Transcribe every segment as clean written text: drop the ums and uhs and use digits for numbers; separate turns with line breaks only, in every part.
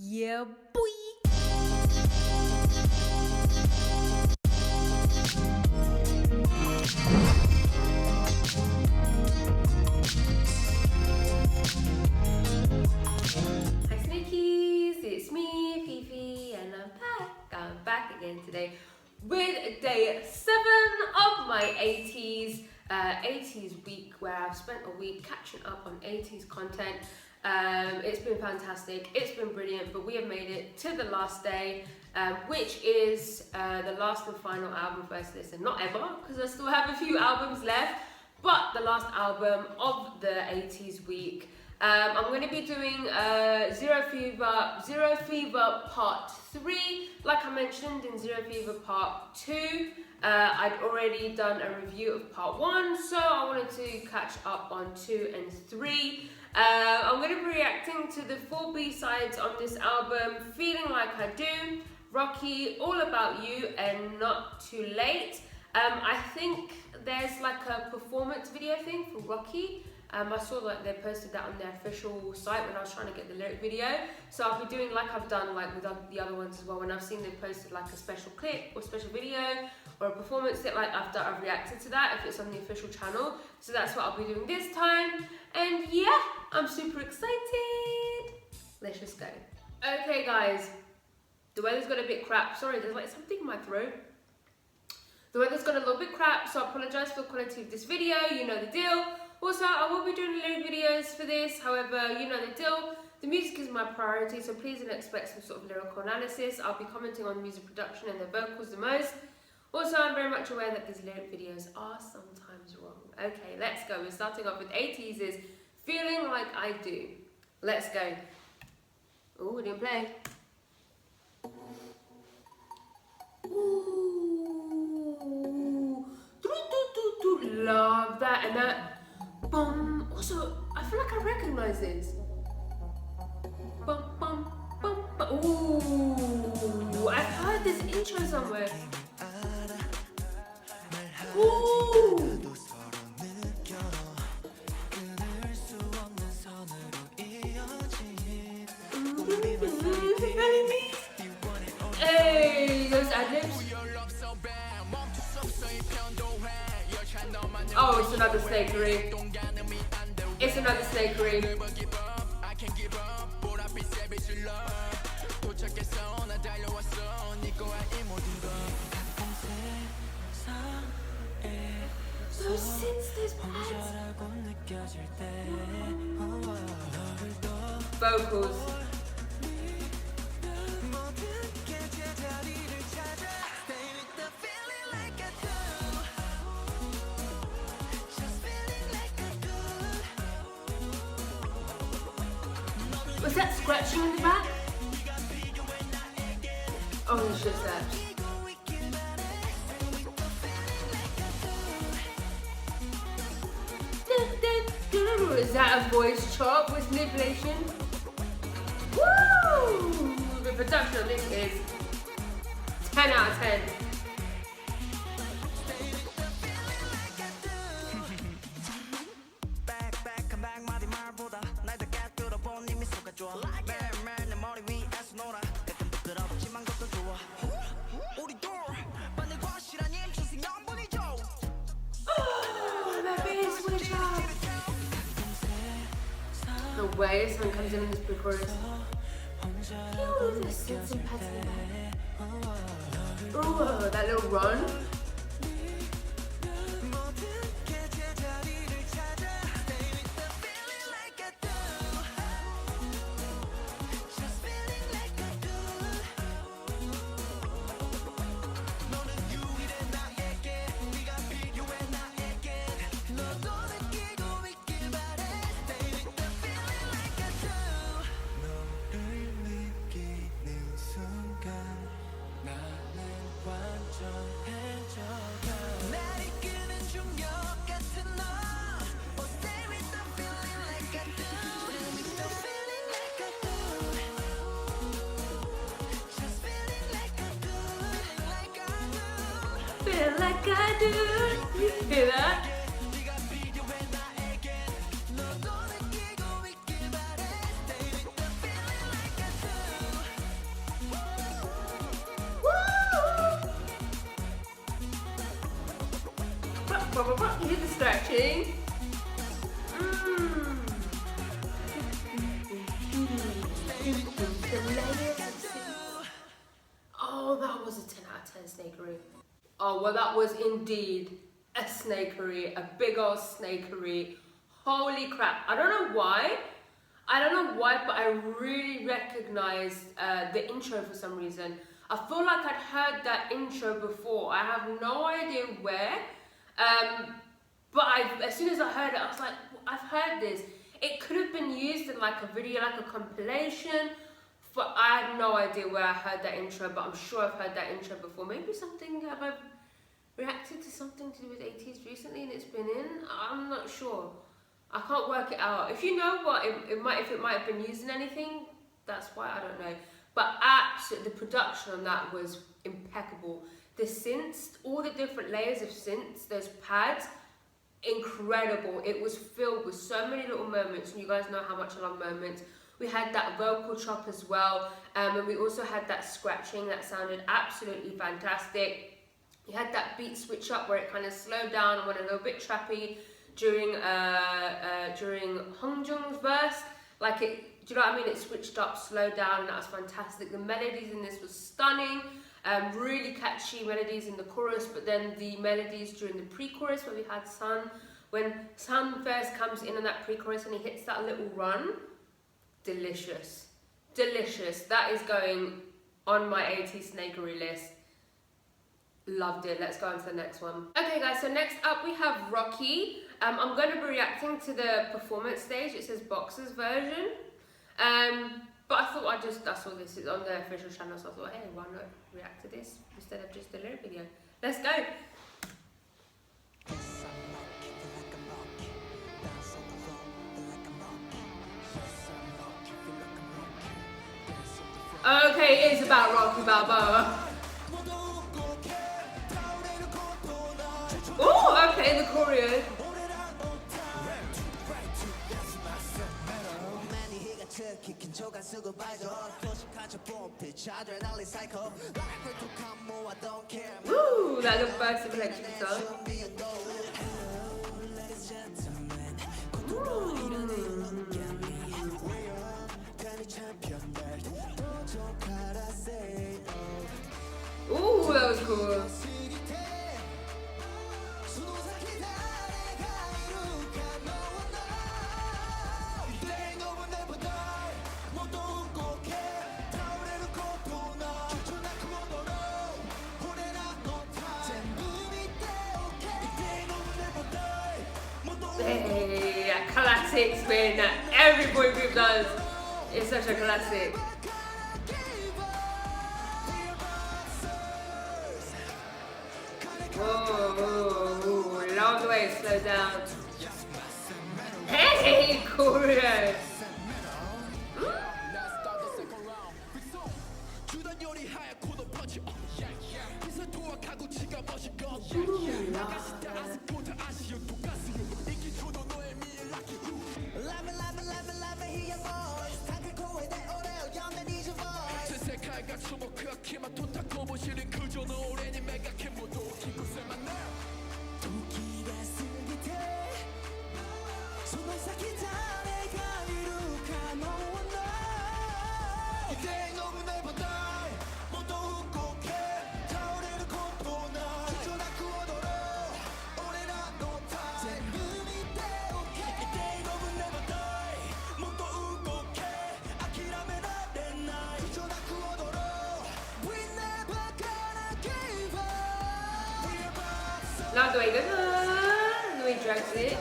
Yeah, boy. Hi Sneakies, it's me, Fifi, and I'm back again today with day 7 of my ATEEZ'S week, where I've spent a week catching up on ATEEZ'S content. It's been fantastic, it's been brilliant, but we have made it to the last day, which is the last and final album first listen. Not ever, because I still have a few albums left, but the last album of the ATEEZ'S week. I'm going to be doing Zero Fever Part 3. Like I mentioned in Zero Fever Part 2, I'd already done a review of Part 1, so I wanted to catch up on 2 and 3. I'm going to be reacting to the 4 B-sides on this album: Feeling Like I Do, Rocky, All About You, and Not Too Late. I think there's like a performance video thing for Rocky. I saw like they posted that on their official site when I was trying to get the lyric video. So I'll be doing like I've done like with the other ones as well. When I've seen they posted like a special clip or special video or a performance that like I've reacted to that if it's on the official channel. So that's what I'll be doing this time. And yeah, I'm super excited. Let's just go. Okay guys, the weather's got a bit crap. Sorry, there's like something in my throat. The weather's got a little bit crap, so I apologise for the quality of this video. You know the deal. Also, I will be doing lyric videos for this, however, you know the deal. The music is my priority, so please don't expect some sort of lyrical analysis. I'll be commenting on music production and the vocals the most. Also, I'm very much aware that these lyric videos are sometimes wrong. Okay, let's go. We're starting off with ATEEZ'S Feeling Like I Do. Let's go. Oh, we didn't play. Ooh. Love that. And that. Bum. Also, I feel like I recognize this. Bum, bum, bum, bum. Ooh, I've heard this intro somewhere. Ooh. Hey, those ad-libs. Oh, it's another snakery. It's another snakery. Those synths, those pads. Vocals. Was that scratching in the back? Oh, it's just that. Is that a voice chop with manipulation? Woo! The production on this is 10 out of 10. No way, someone comes in this pre-chorus. Ooh, that little run. Feel like I do. You hear that? You hear the stretching? Oh, that was a 10 out of 10 snakery. Oh, well, that was indeed a snakery, a big old snakery. Holy crap. I don't know why. But I really recognized the intro for some reason. I feel like I'd heard that intro before. I have no idea where. But as soon as I heard it, I was like, I've heard this. It could have been used in like a video, like a compilation. But I have no idea where I heard that intro, but I'm sure I've heard that intro before. Maybe have I reacted to something to do with ATEEZ'S recently and it's been in? I'm not sure. I can't work it out. If you know what, if it might have been used in anything, that's why, I don't know. But absolutely, the production on that was impeccable. The synths, all the different layers of synths, those pads, incredible. It was filled with so many little moments, and you guys know how much I love moments. We had that vocal chop as well, and we also had that scratching that sounded absolutely fantastic. You had that beat switch up where it kind of slowed down and went a little bit trappy during Hongjung's verse. Like it, do you know what I mean? It switched up, slowed down, and that was fantastic. The melodies in this was stunning. Really catchy melodies in the chorus, but then the melodies during the pre-chorus where we had Sun, when Sun first comes in on that pre-chorus and he hits that little run, delicious, delicious. That is going on my ATEEZ snakery list. Loved it. Let's go on to the next one. Okay guys, so next up we have Rocky. I'm going to be reacting to the performance stage. It says Boxer's version. But I thought I saw this is on the official channel, so I thought, hey, why not react to this instead of just a lyric video? Let's go! Okay, it is about Rocky Balboa. Oh, okay, the choreo. Ooh, that little burst collection song. Ooh, that was cool. Hey, a classic spin that every boy group does. It's such a classic. Whoa, long way, slow down. Hey, choreo. Not the way he goes, the way he drags it.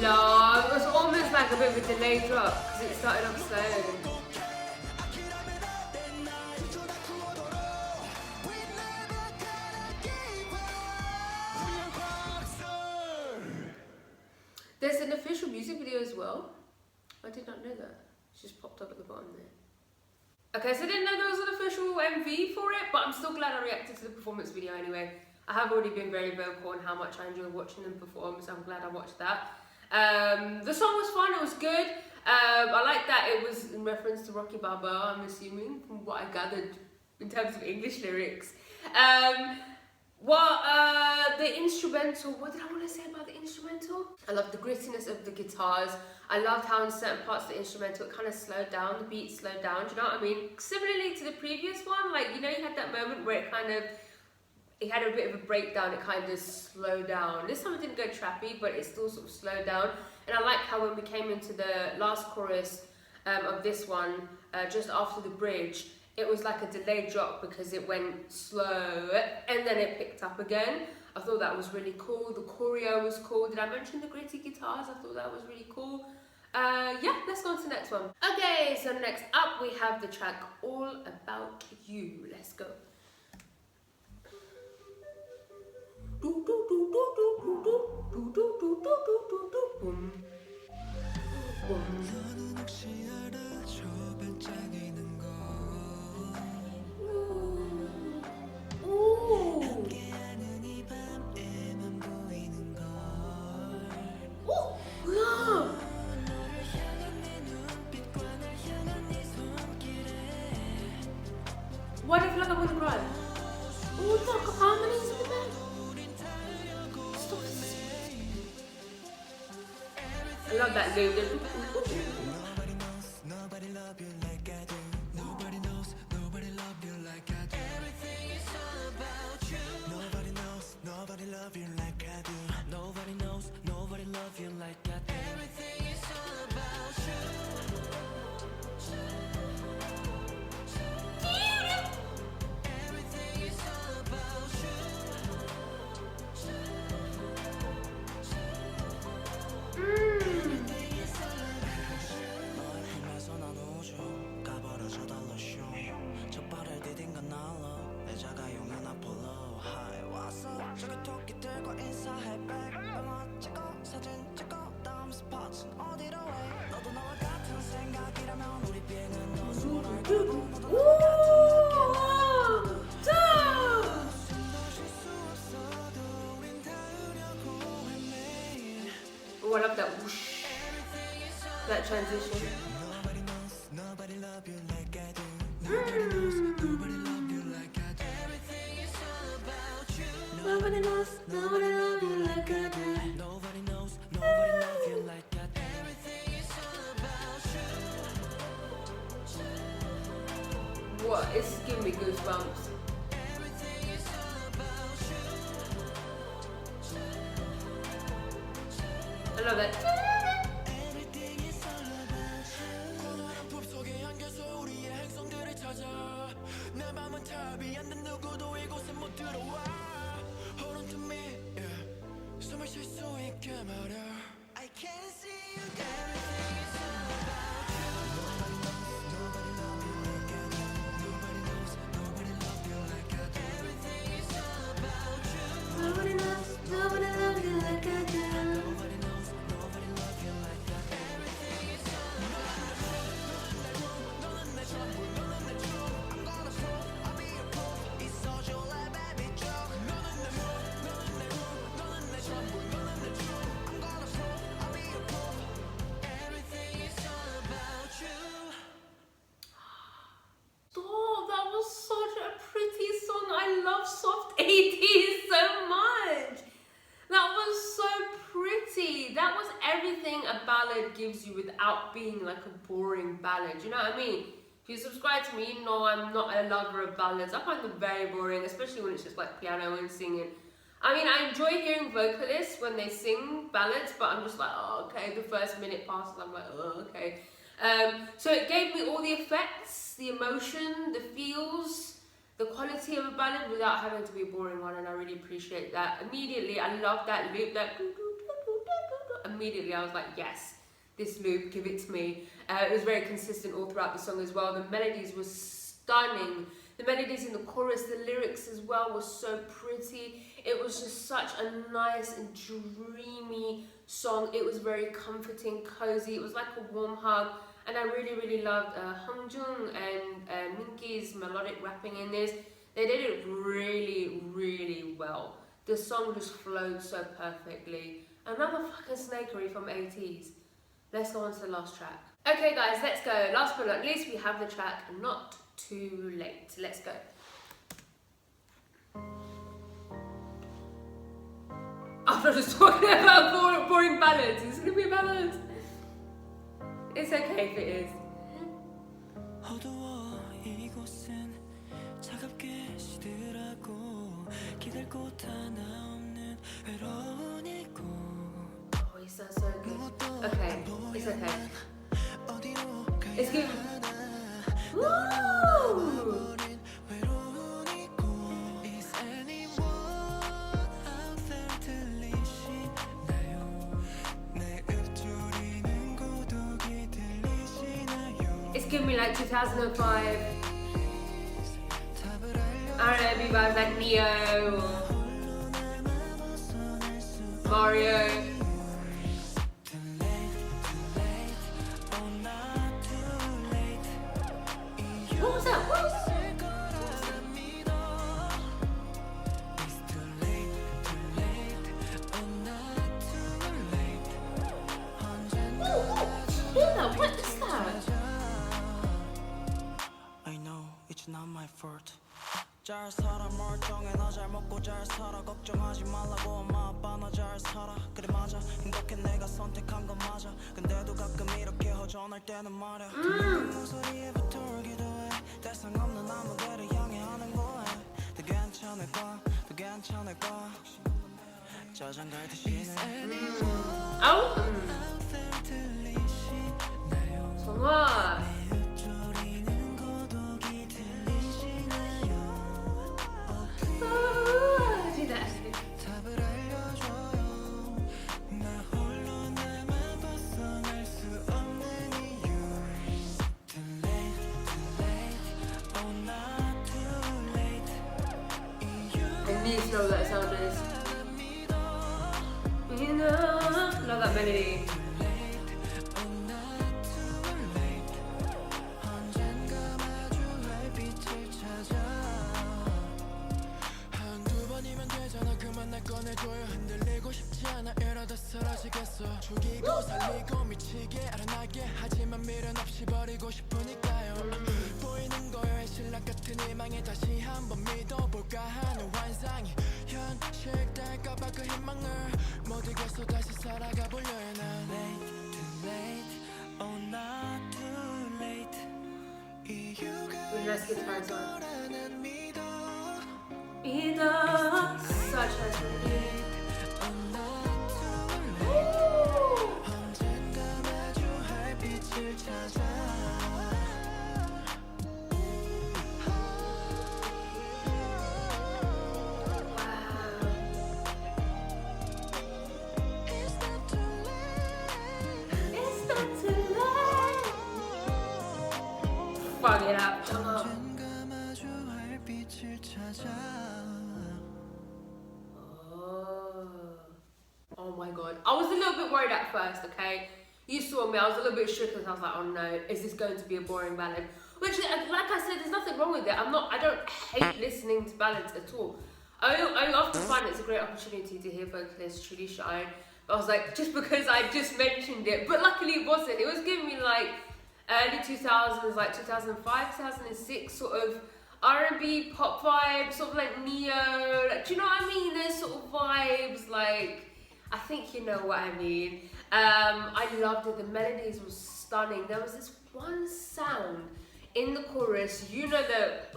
No, it was almost like a bit of a delayed drop because it started off slow. well. I did not know that. It's just popped up at the bottom there. Okay, so I didn't know there was an official MV for it, but I'm still glad I reacted to the performance video anyway. I have already been very vocal on how much I enjoy watching them perform, so I'm glad I watched that. The song was fun, it was good. I like that it was in reference to Rocky Balboa, I'm assuming, from what I gathered in terms of English lyrics. The instrumental, what did I want to say about the instrumental? I love the grittiness of the guitars. I loved how in certain parts of the instrumental it kind of slowed down, the beat slowed down, do you know what I mean? Similarly to the previous one, like, you know, you had that moment where it had a bit of a breakdown, it kind of slowed down. This time it didn't go trappy, but it still sort of slowed down. And I like how when we came into the last chorus of this one, just after the bridge, it was like a delayed drop because it went slow and then it picked up again. I thought that was really cool. The choreo was cool. Did I mention the gritty guitars? I thought that was really cool. Yeah, let's go on to the next one. Okay, so next up we have the track All About You. Let's go. Why do you feel like I'm gonna cry? Oh, look, harmonies in the back. Stop. I love that loop.
Nobody knows, nobody love you like I do. Nobody knows, nobody love you like I do. Everything is all about you. Nobody knows, nobody love you like I do. Nobody knows, nobody love you like I do. Everything is all about you. Everything is all about 저기 토끼들과 인사해 babe 음악 찍고 사진 찍고 다음 스팟은 어디로 해 너도 나와 같은 생각이라면 우리 비행은 너 수월할 거고 너도 나와 같은
Oh, I love that whoosh, that transition.
Nobody knows, nobody love you like I do. Nobody knows, nobody love you like I do. Everything is all about you. Nobody knows, nobody love you like I do. Nobody knows, nobody love you like I do. Everything is all about you.
What? It's giving me goosebumps.
Everything is all about you.
I love that.
Everything is all about you. 고요한 품속에 안겨서 우리의 행성들을 찾아 내 맘은 답이 안 된 누구도 이곳에 못 들어와. Hold on to me, yeah. 숨을 쉴 수 있게 말야. I can see you. Everything is all about you. Nobody knows, nobody love you like I do. Nobody knows, nobody love you like I do. Everything is all about you. Nobody knows, nobody love you like I do. Nobody knows, nobody love you like I do. Everything is all about you. 너는 내 전부, 너는 내 주. I'm gonna prove, I'll be your proof. 있어줄래, baby, 쭉. 너는 내 무, 너는 내 루, 너는 내 전부, 너는 내 주. I'm gonna prove, I'll be your proof. Everything is all about you.
Oh, that was such a pretty song. I love soft 80s so much. That was so pretty. That was everything a ballad gives you without being like a boring ballad. You know what I mean? If you subscribe to me, you know I'm not a lover of ballads. I find them very boring, especially when it's just like piano and singing. I mean, I enjoy hearing vocalists when they sing ballads, but I'm just like, oh, okay, the first minute passes, I'm like, oh, okay. So it gave me all the effects, the emotion, the feels, the quality of a ballad without having to be a boring one, and I really appreciate that. Immediately, I love that loop, that immediately I was like, yes, this loop, give it to me. It was very consistent all throughout the song as well. The melodies were stunning. The The melodies in the chorus, the lyrics as well were so pretty. It was just such a nice and dreamy song. It was very comforting, cozy. It was like a warm hug. And I really, really loved Hong Jung and Minky's melodic rapping in this. They did it really, really well. The song just flowed so perfectly. Another fucking snakery from ATEEZ'S. Let's go on to the last track. Okay guys, let's go. Last but not least, we have the track Not Too Late. Let's go. I'm not just talking about boring ballads. It's gonna be a ballad. It's okay if it is.
어두워 이곳은 차갑게 시들하고 기댈 곳 하나 없는 외로운 이곳.
Oh, he sounds so good. Okay, it's okay. It's good. Woo! It's giving me like 2005 R&B vibes like Neo or Mario. What was that? What was that? What is that?
I know it's not my fault. 잘 살아 멀쩡해 나 잘 먹고 잘 살아 걱정하지 말라고 엄마 아빠 나 잘 살아 그래 맞아 행복해 내가 선택한 건 맞아 근데도 가끔 이렇게 허전할 때는 말야 소리에 붙들기도 해 대상 없는 아무데를 향해 하는 거야 더 괜찮을 거야 더 괜찮을 거야 저장 갈듯이
아우 정말 I need to know what that sound is. You know that melody.
한두 번이면 되잖아 그만 날 꺼내줘요 흔들리고 싶지 않아 이러다 사라지겠어 죽이고 살리고 미치게 알아나게 하지만 미련 없이 버리고 싶으니까요 보이는 거에 신랑 같은 희망에 다시 한번 믿어볼까 하는 환상이 현실 될까봐 그 희망을 못 이겨서 다시 살아가 보려 해 난 Late, too late, oh not too late
Let's get started.
거라는 믿어
Such a melody.
언젠가 마주할 빛을 찾아 It's not too late
It's not too late. Fuck it up.
언젠가 마주할 빛을 찾아
Oh my god. I was a little bit worried at first, okay? You saw me, I was a little bit shook because I was like, oh no, is this going to be a boring ballad? Which, like I said, there's nothing wrong with it. I don't hate listening to ballads at all. I often find it's a great opportunity to hear vocalists truly shine. But I was like, just because I just mentioned it, but luckily it wasn't. It was giving me like early 2000s, like 2005, 2006 sort of R&B pop vibes, sort of like Neo. Like, do you know what I mean? There's sort of vibes like, I think you know what I mean. I loved it. The melodies were stunning. There was this one sound in the chorus. You know it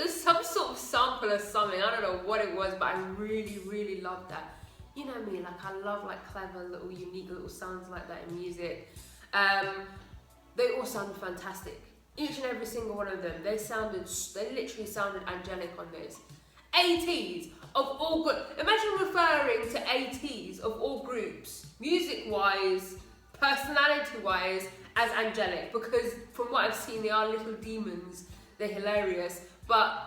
was some sort of sample or something. I don't know what it was, but I really, really loved that. You know me, like I love like clever little unique little sounds like that in music. They all sounded fantastic. Each and every single one of them. They literally sounded angelic on this. ATEEZ'S of all imagine referring to ATEEZ'S of all groups, music-wise, personality-wise, as angelic, because from what I've seen, they are little demons they're hilarious. But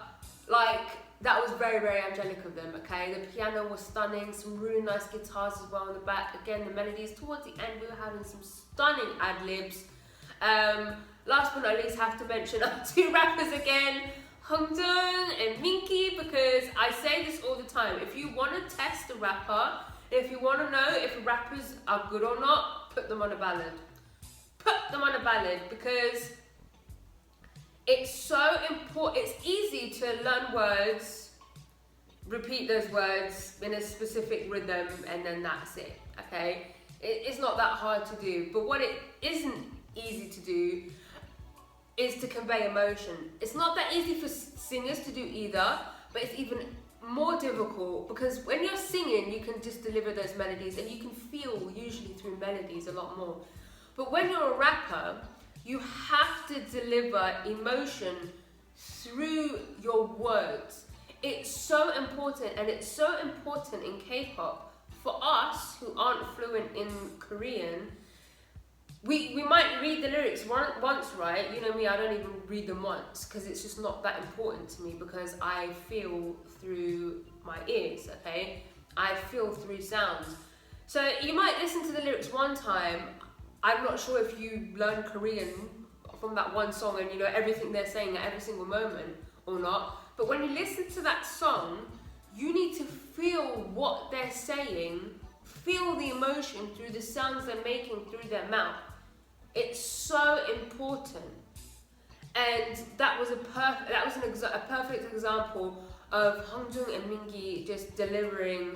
like, that was very, very angelic of them, okay? The piano was stunning, some really nice guitars as well in the back. Again, the melodies towards the end, we were having some stunning ad-libs. Last but not least, have to mention our two rappers again, Hongdong and Minky, because I say this all the time. If you want to test a rapper, if you want to know if rappers are good or not, put them on a ballad. Put them on a ballad, because it's so important. It's easy to learn words, repeat those words in a specific rhythm, and then that's it, okay? It's not that hard to do, but what it isn't easy to do is to convey emotion. It's not that easy for singers to do either, but it's even more difficult because when you're singing, you can just deliver those melodies and you can feel usually through melodies a lot more. But when you're a rapper, you have to deliver emotion through your words. It's so important, and it's so important in K-pop for us who aren't fluent in Korean. We might read the lyrics once, right? You know me, I don't even read them once because it's just not that important to me because I feel through my ears, okay? I feel through sounds. So you might listen to the lyrics one time. I'm not sure if you learn Korean from that one song and you know everything they're saying at every single moment or not. But when you listen to that song, you need to feel what they're saying, feel the emotion through the sounds they're making through their mouth. It's so important, and that was a perfect example of Hongjoong and Mingi just delivering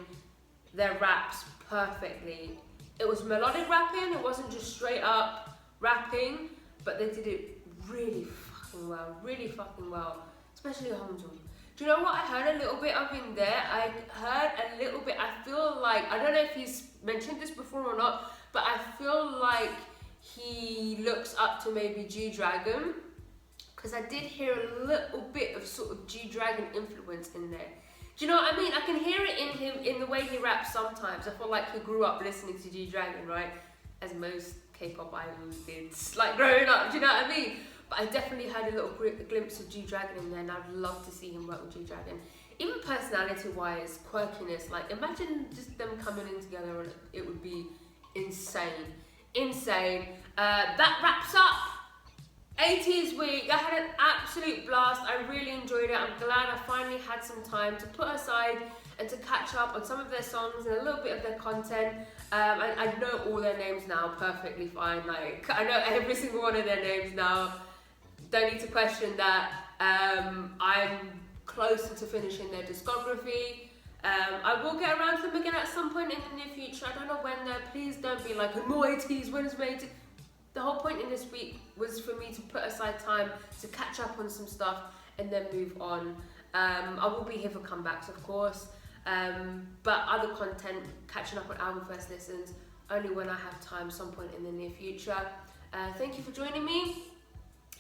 their raps perfectly. It was melodic rapping, it wasn't just straight up rapping, but they did it really fucking well, especially Hongjoong. Do you know what I heard a little bit of in there? I heard a little bit, I feel like, I don't know if he's mentioned this before or not, but I feel like he looks up to maybe G-Dragon, because I did hear a little bit of sort of G-Dragon influence in there. Do you know what I mean? I can hear it in him, in the way he raps sometimes. I feel like he grew up listening to G-Dragon, right? As most K-pop idols did, like growing up, do you know what I mean? But I definitely had a little glimpse of G-Dragon in there, and I'd love to see him work with G-Dragon. Even personality-wise, quirkiness, like imagine just them coming in together and it would be insane. Insane. That wraps up ATEEZ'S week. I had an absolute blast. I really enjoyed it. I'm glad I finally had some time to put aside and to catch up on some of their songs and a little bit of their content. I know all their names now perfectly fine. Like, I know every single one of their names now. Don't need to question that. I'm closer to finishing their discography. I will get around to them again at some point in the near future. I don't know when though. Please don't be like, more ATEEZ'S, when is my ATEEZ'S? The whole point in this week was for me to put aside time to catch up on some stuff and then move on. I will be here for comebacks, of course, but other content, catching up on album first listens, only when I have time, some point in the near future. Thank you for joining me,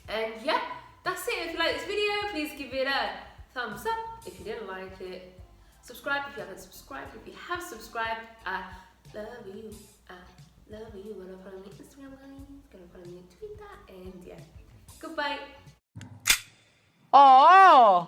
and yeah, that's it. If you like this video, please give it a thumbs up. If you didn't like it, subscribe if you haven't subscribed. If you have subscribed, I love you. Love you. Gonna follow me on Instagram, gonna follow me on Twitter, and yeah. Goodbye.
Oh.